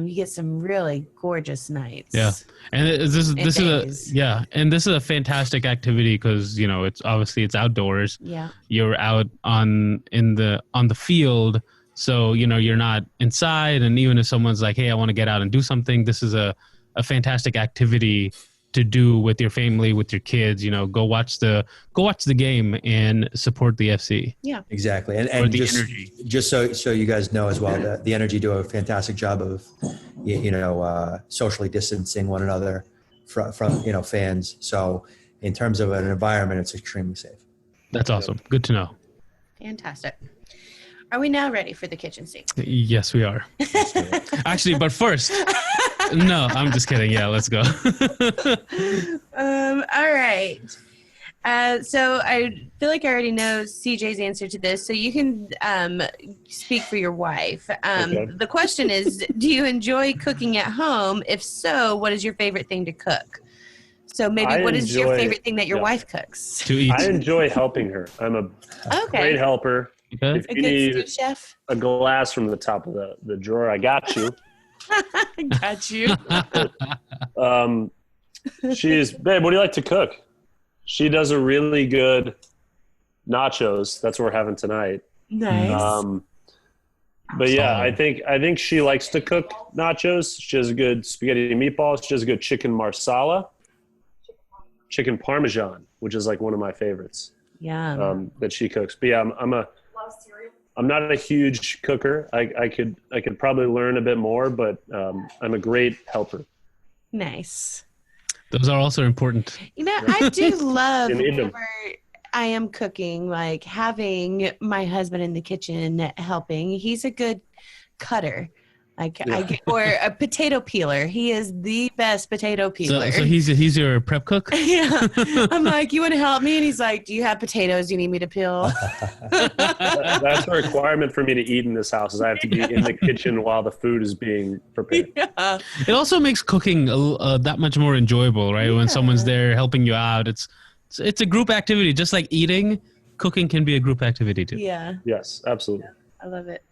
you get some really gorgeous nights. Yeah. And this is a fantastic activity because, it's outdoors. Yeah. You're out on the field. So, you're not inside. And even if someone's like, hey, I want to get out and do something, this is a fantastic activity to do with your family, with your kids. Go watch the game and support the FC. Yeah, exactly. And just so you guys know as well, the Energy do a fantastic job of socially distancing one another from fans. So in terms of an environment, it's extremely safe. That's awesome. Good to know. Fantastic. Are we now ready for the kitchen sink? Yes, we are. Actually, but first. No, I'm just kidding. Yeah, let's go. All right. So I feel like I already know CJ's answer to this, so you can speak for your wife. Okay. The question is, do you enjoy cooking at home? If so, what is your favorite thing to cook? So maybe what is your favorite thing that your wife cooks? To eat. I enjoy helping her. I'm a great helper. Okay. If you need chef? A glass from the top of the drawer, I got you. Got you. Babe, what do you like to cook? She does a really good nachos. That's what we're having tonight. Nice. But yeah, I think she likes to cook nachos. She has a good spaghetti meatballs. She has a good chicken marsala, chicken parmesan, which is like one of my favorites. Yeah. That she cooks. But yeah, I'm not a huge cooker. I could probably learn a bit more, but I'm a great helper. Nice. Those are also important. I do love whenever I am cooking, like having my husband in the kitchen helping. He's a good cutter. Or a potato peeler. He is the best potato peeler. So he's your prep cook? Yeah. I'm like, you want to help me? And he's like, do you have potatoes you need me to peel? That's a requirement for me to eat in this house is I have to be in the kitchen while the food is being prepared. Yeah. It also makes cooking that much more enjoyable, right? When someone's there helping you out. It's a group activity. Just like eating, cooking can be a group activity too. Yeah. Yes, absolutely. I love it.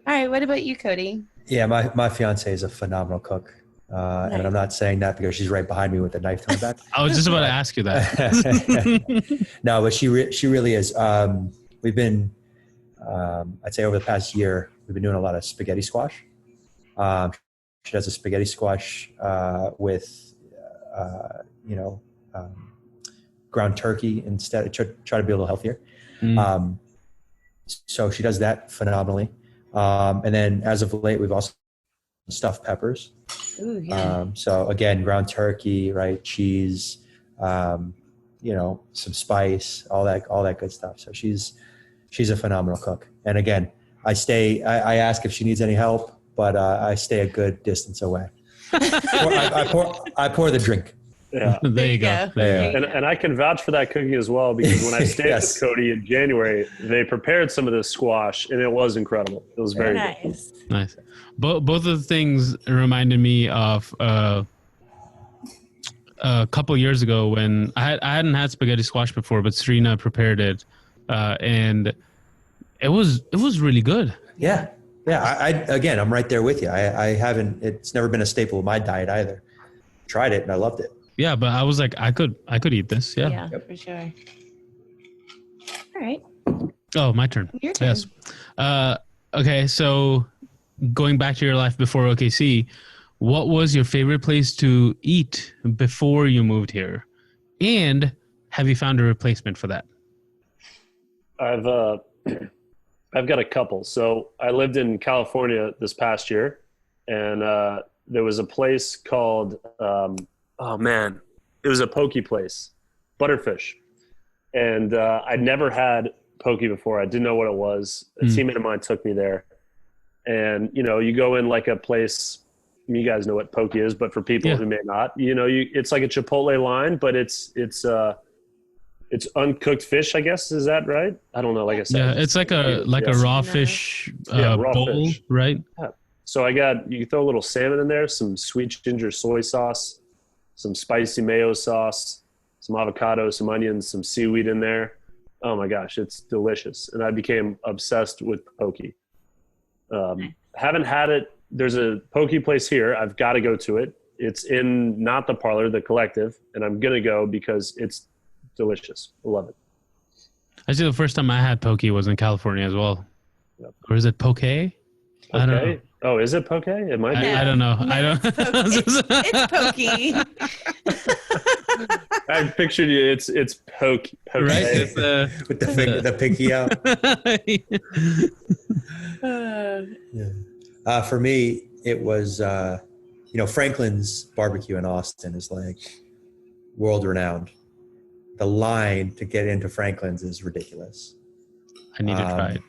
All right. What about you, Cody? Yeah, my fiance is a phenomenal cook. And I'm not saying that because she's right behind me with a knife to my back. I was just about to ask you that. No, but she really is. We've been, I'd say over the past year, we've been doing a lot of spaghetti squash. She does a spaghetti squash with, ground turkey instead. Try to be a little healthier. So she does that phenomenally. And then as of late, we've also stuffed peppers. Ooh, yeah. So again, ground turkey, right? Cheese, some spice, all that good stuff. So she's a phenomenal cook. And again, I ask if she needs any help, but I stay a good distance away. I pour the drink. Yeah. There you go. And I can vouch for that cooking as well because when I stayed with Cody in January, they prepared some of this squash and it was incredible. It was very good. Nice. Both of the things reminded me of a couple years ago when I hadn't had spaghetti squash before, but Serena prepared it, and it was really good. Yeah. Again, I'm right there with you. I haven't. It's never been a staple of my diet either. Tried it and I loved it. Yeah, but I was like, I could eat this. Yeah. Yeah, for sure. All right. Oh, my turn. Your turn. Yes. Okay, so going back to your life before OKC, what was your favorite place to eat before you moved here? And have you found a replacement for that? I've got a couple. So I lived in California this past year, and there was a place called it was a poke place, Butterfish, and I'd never had poke before. I didn't know what it was. A teammate of mine took me there, and you go in like a place. You guys know what poke is, but for people who may not, it's like a Chipotle line, but it's uncooked fish, I guess. Is that right? I don't know. Like I said, yeah, it's like a raw fish raw bowl, fish. right? Yeah. So you throw a little salmon in there, some sweet ginger soy sauce, some spicy mayo sauce, some avocado, some onions, some seaweed in there. Oh my gosh, it's delicious. And I became obsessed with poke. Haven't had it. There's a poke place here. I've got to go to it. It's in not the Parlor, the Collective, and I'm going to go because it's delicious. I love it. Actually, the first time I had poke was in California as well. Yep. Or is it poke? I don't know. Oh, is it poke? It might be. I don't know. No, I don't. It's poke. I pictured you. It's poke. Right? With the pinky out. For me, it was Franklin's barbecue in Austin is like world renowned. The line to get into Franklin's is ridiculous. I need to try it.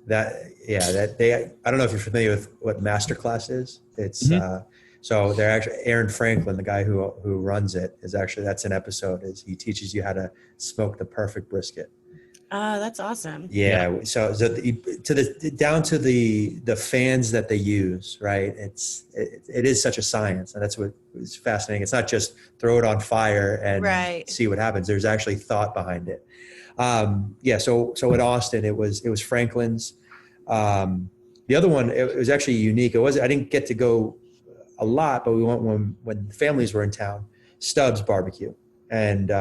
I don't know if you're familiar with what Masterclass is. It's so they're actually Aaron Franklin, the guy who runs it, that's an episode. He teaches you how to smoke the perfect brisket. That's awesome. Yeah. So down to the fans that they use, right? It is such a science, and that's what is fascinating. It's not just throw it on fire and see what happens. There's actually thought behind it. So in Austin, it was Franklin's. The other one, it was actually unique. I didn't get to go a lot, but we went when families were in town. Stubbs Barbecue, and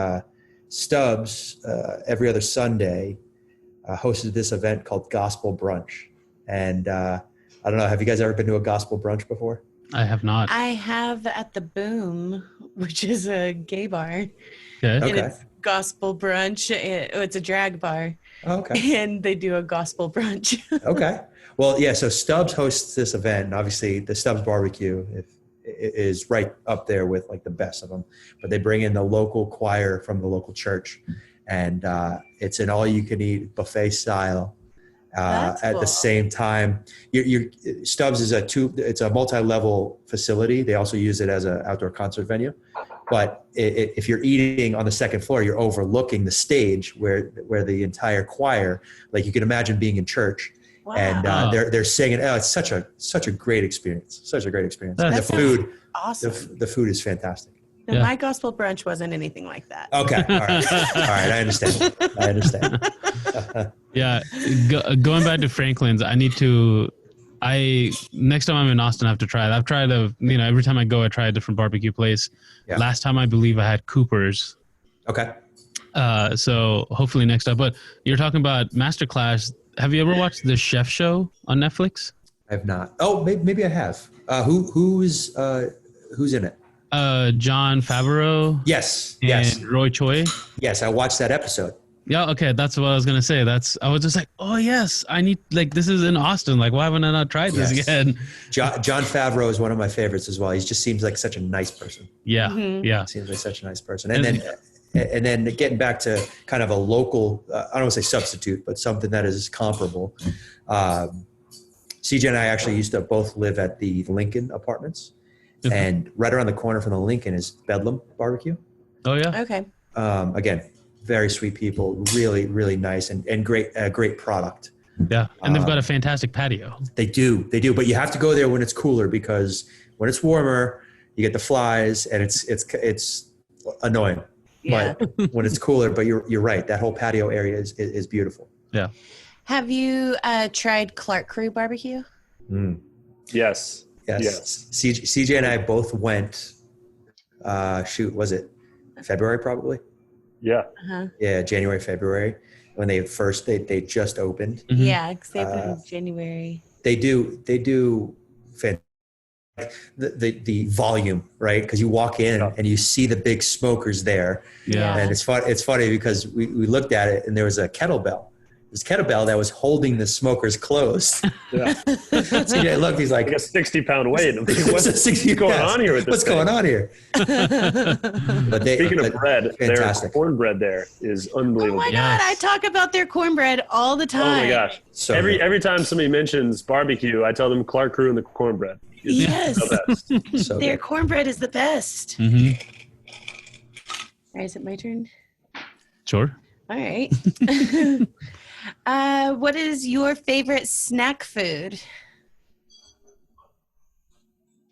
Stubbs every other Sunday hosted this event called Gospel Brunch. And I don't know, have you guys ever been to a gospel brunch before? I have not. I have at the Boom, which is a gay bar. Okay. And it's gospel brunch. It's a drag bar. Oh, okay. And they do a gospel brunch. Okay. Well, yeah, so Stubbs hosts this event, and obviously the Stubbs barbecue is right up there with like the best of them. But they bring in the local choir from the local church, and it's an all-you-can-eat buffet style. At the same time, your Stubbs is it's a multi-level facility. They also use it as an outdoor concert venue. But if you're eating on the second floor, you're overlooking the stage where the entire choir, like you can imagine being in church. Wow. And they're singing. Oh, it's such a great experience. Such a great experience. And the food, awesome. The food is fantastic. No, my gospel brunch wasn't anything like that. Okay, all right, I understand. Yeah, going back to Franklin's, next time I'm in Austin, I have to try it. I've tried every time I go, I try a different barbecue place. Yeah. Last time I believe I had Cooper's. Okay. So hopefully next up. But you're talking about Masterclass. Have you ever watched the Chef Show on Netflix? I have not. Oh, maybe I have. Who's in it? Jon Favreau. Yes. And Roy Choi. Yes, I watched that episode. Yeah, okay, that's what I was gonna say. I was just like, oh yes, I need, this is in Austin. Like, why haven't I not tried this again? Jon Favreau is one of my favorites as well. He just seems like such a nice person. Yeah, yeah. Seems like such a nice person. And then getting back to kind of a local, I don't want to say substitute, but something that is comparable. CJ and I actually used to both live at the Lincoln Apartments. Mm-hmm. And right around the corner from the Lincoln is Bedlam Barbecue. Oh yeah. Okay. Again, very sweet people, really, really nice and great product. Yeah, and they've got a fantastic patio. They do, but you have to go there when it's cooler because when it's warmer, you get the flies and it's annoying. Yeah. But when it's cooler, but you're right, that whole patio area is beautiful. Yeah. Have you tried Clark Crew Barbecue? Yes. Yes. CJ and I both went, was it February probably? Yeah. Uh-huh. Yeah, January, February. When they just opened. Mm-hmm. Yeah, because they opened in January. They do the volume, right? Because you walk in and you see the big smokers there. Yeah. And it's funny because we looked at it and there was a kettlebell. This kettlebell that was holding the smokers closed. Yeah. So yeah, look, he's like a 60-pound weight. What's going on here with this? What's going on here? Speaking of bread, fantastic. Their cornbread there is unbelievable. Oh my God, I talk about their cornbread all the time. Oh my gosh. So every time somebody mentions barbecue, I tell them Clark Crew and the cornbread. Yes. The best. So their cornbread is the best. Mm-hmm. All right, is it my turn? Sure. All right. What is your favorite snack food?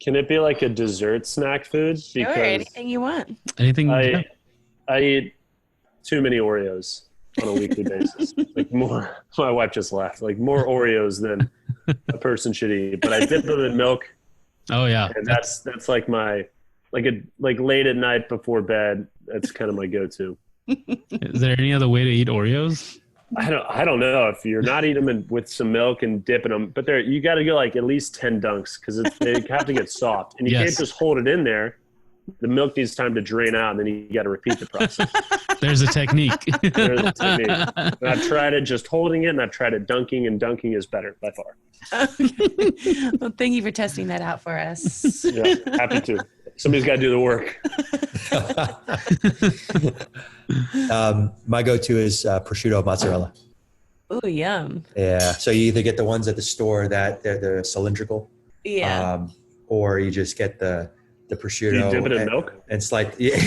Can it be like a dessert snack food? Sure, anything you want. Anything? I eat too many Oreos on a weekly basis. Like more. My wife just laughed. Like more Oreos than a person should eat. But I dip them in milk. Oh yeah. And that's like my like late at night before bed. That's kind of my go-to. Is there any other way to eat Oreos? I don't know if you're not eating them with some milk and dipping them, but you got to go like at least 10 dunks because they have to get soft, and you can't just hold it in there. The milk needs time to drain out, and then you got to repeat the process. There's a technique. And I've tried it just holding it, and I've tried it dunking, and dunking is better by far. Okay. Well, thank you for testing that out for us. Yeah, happy to. Somebody's got to do the work. My go-to is prosciutto mozzarella. Oh, yum. Yeah. So you either get the ones at the store that they're cylindrical. Yeah. Or you just get the prosciutto. Do you dip it in milk? And slice. Yeah.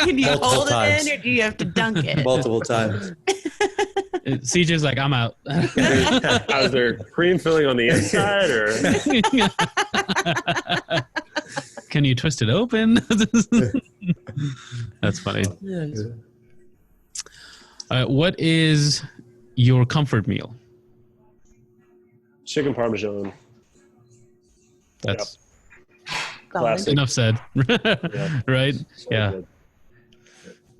Can you hold it in or do you have to dunk it? Multiple times. CJ's like, I'm out. Is there cream filling on the inside or? Can you twist it open? That's funny. Yes. What is your comfort meal? Chicken Parmesan. That's classic. Enough said. Right? So yeah. good.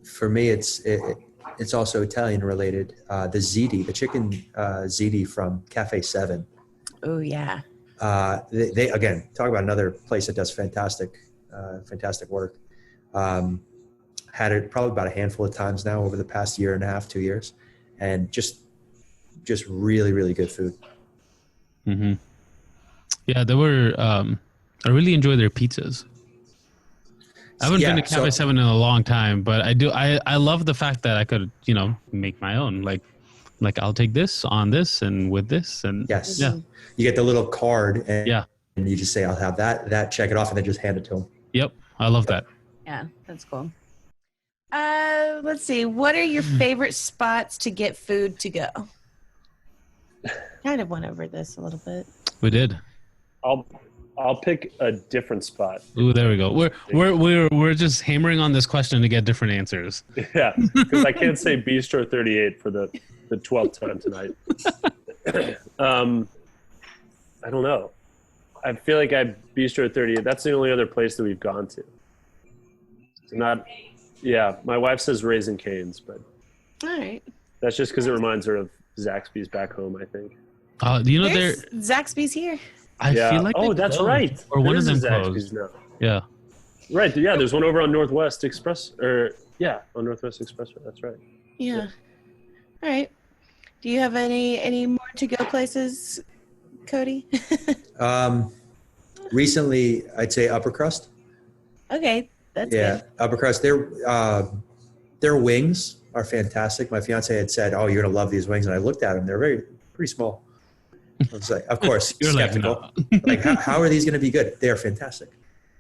For me, it's also Italian related. The ziti, the chicken ziti from Cafe 7. Oh, yeah. They again, talk about another place that does fantastic work. Had it probably about a handful of times now over the past year and a half, 2 years, and just really, really good food. Mm-hmm. Yeah, they were. I really enjoy their pizzas. I haven't been to Cafe 7 in a long time, but I do. I love the fact that I could, make my own. Like, like, I'll take this on this and with this. And Yes. Yeah. You get the little card and, Yeah. and you just say, I'll have that, check it off, and then just hand it to them. Yep. I love that. Yeah, that's cool. Let's see. What are your favorite spots to get food to go? Kind of went over this a little bit. We did. I'll pick a different spot. Ooh, there we go. We're just hammering on this question to get different answers. Yeah, because I can't say Bistro 38 for the 12th time tonight. I don't know. I feel like Bistro 38. That's the only other place that we've gone to. Yeah, my wife says Raising Cane's, but All right. that's just because it reminds her of Zaxby's back home, I think. You know, There's Zaxby's here. I feel like oh, they that's closed. right. Or one of There them is a closed. Zaxby's now. Yeah. Right. Yeah, there's one over on Northwest Express. On Northwest Expressway. That's right. Yeah. All right. Do you have any more to go places, Cody? Recently, I'd say Upper Crust. Okay, that's Yeah, good. Upper Crust. Their wings are fantastic. My fiance had said, "Oh, you're gonna love these wings," and I looked at them. They're pretty small. I was like, of course, You're like, skeptical. no. Like, how are these going to be good? They are fantastic.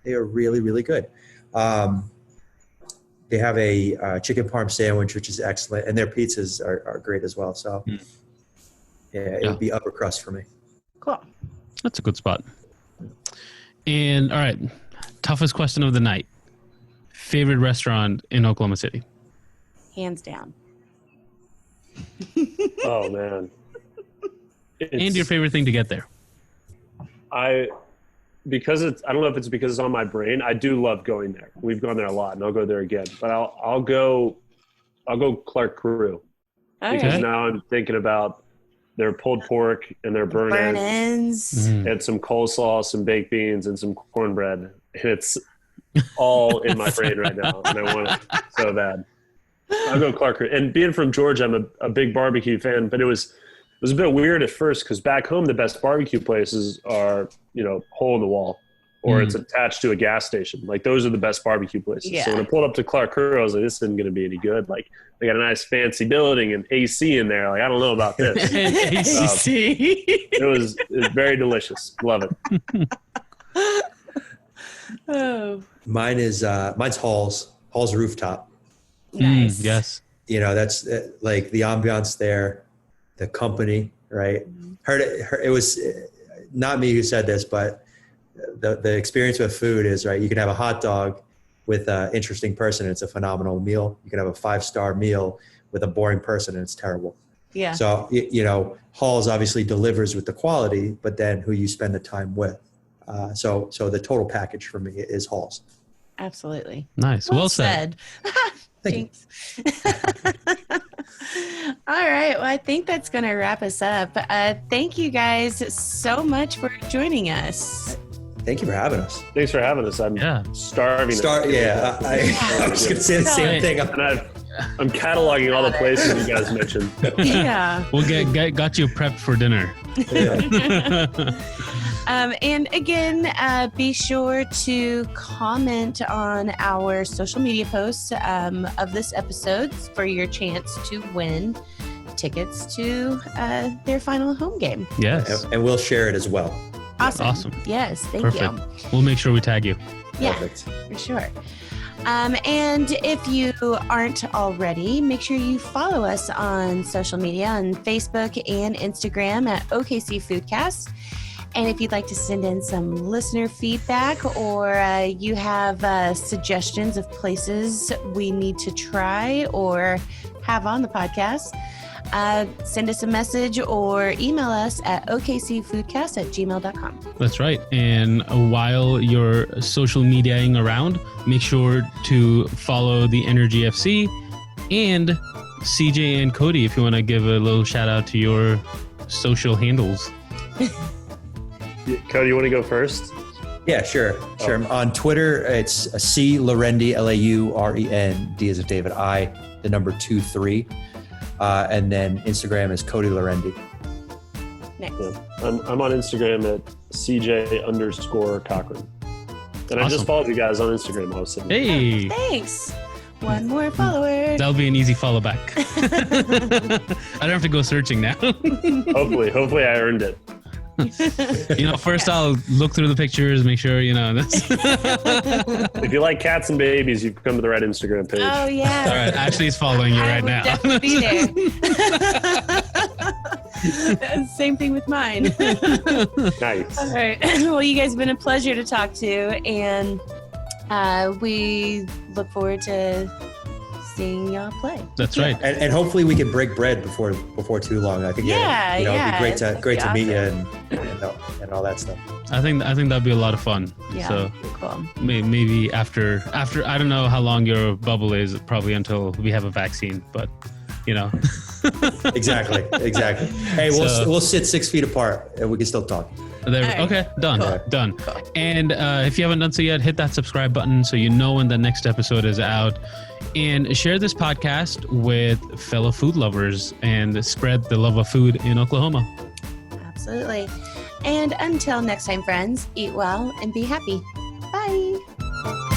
They are really, really good. They have a chicken parm sandwich, which is excellent, and their pizzas are great as well. So, it would be Upper Crust for me. Cool. That's a good spot. And all right, toughest question of the night. Favorite restaurant in Oklahoma City? Hands down. Oh man. And your favorite thing to get there? I don't know if it's because it's on my brain. I do love going there. We've gone there a lot, and I'll go there again. But I'll go Clark Crew because Okay. now I'm thinking about their pulled pork and their burn ends, and some coleslaw, some baked beans, and some cornbread. And it's all in my brain right now, and I want it so bad. I'll go Clark Crew. And being from Georgia, I'm a big barbecue fan, but it was a bit weird at first because back home the best barbecue places are, hole in the wall or it's attached to a gas station. Like those are the best barbecue places. Yeah. So when I pulled up to Clark Crew, I was like, this isn't going to be any good. Like they got a nice fancy building and AC in there. Like I don't know about this. It was very delicious. Love it. Oh, Mine's Hall's Rooftop. nice. Yes. That's like the ambiance there, the company, right? It was not me who said this, but the experience with food is, right, you can have a hot dog with an interesting person and it's a phenomenal meal. You can have a 5-star meal with a boring person and it's terrible. Yeah. So, Halls obviously delivers with the quality, but then who you spend the time with. So the total package for me is Halls. Absolutely. Nice. Well said. Thank Thanks. All right. Well, I think that's going to wrap us up. Thank you guys so much for joining us. Thank you for having us. Thanks for having us. I'm starving. I was going to say the same thing. And I'm cataloging all the places you guys mentioned. Yeah. We'll got you prepped for dinner. And again, be sure to comment on our social media posts of this episode for your chance to win tickets to their final home game. Yes. And we'll share it as well. Awesome. Yes, thank Perfect. you. We'll make sure we tag you. Yeah, Perfect. for sure. And if you aren't already, make sure you follow us on social media on Facebook and Instagram at OKC Foodcast. And if you'd like to send in some listener feedback or you have suggestions of places we need to try or have on the podcast, send us a message or email us at okcfoodcast@gmail.com. That's right. And while you're social mediaing around, make sure to follow the Energy FC and CJ and Cody if you want to give a little shout out to your social handles. Cody, you want to go first? Yeah, sure. On Twitter, it's C Laurendi, Lauren, D as of David, I, the number 23. And then Instagram is Cody Laurendi. Next. Yeah. I'm on Instagram at CJ_Cochran. And I Awesome. just followed you guys on Instagram. I was sitting there. Hey. Thanks. One more follower. That'll be an easy follow back. I don't have to go searching now. Hopefully I earned it. First I'll look through the pictures, make sure, this. If you like cats and babies, you've come to the right Instagram page. Oh, yeah. All right, Ashley's following you right now. Definitely be there. Same thing with mine. Nice. All right. Well, you guys have been a pleasure to talk to, and we look forward to seeing y'all play. That's right. And hopefully we can break bread before too long. I think it'd be great to meet you and all that stuff. I think that'd be a lot of fun. Yeah, so cool. maybe after I don't know how long your bubble is, probably until we have a vaccine, but Exactly. Hey, we'll sit 6 feet apart and we can still talk. Right. Okay, done. Cool. Done. Cool. And if you haven't done so yet, hit that subscribe button so you know when the next episode is out. And share this podcast with fellow food lovers and spread the love of food in Oklahoma. Absolutely. And until next time, friends, eat well and be happy. Bye.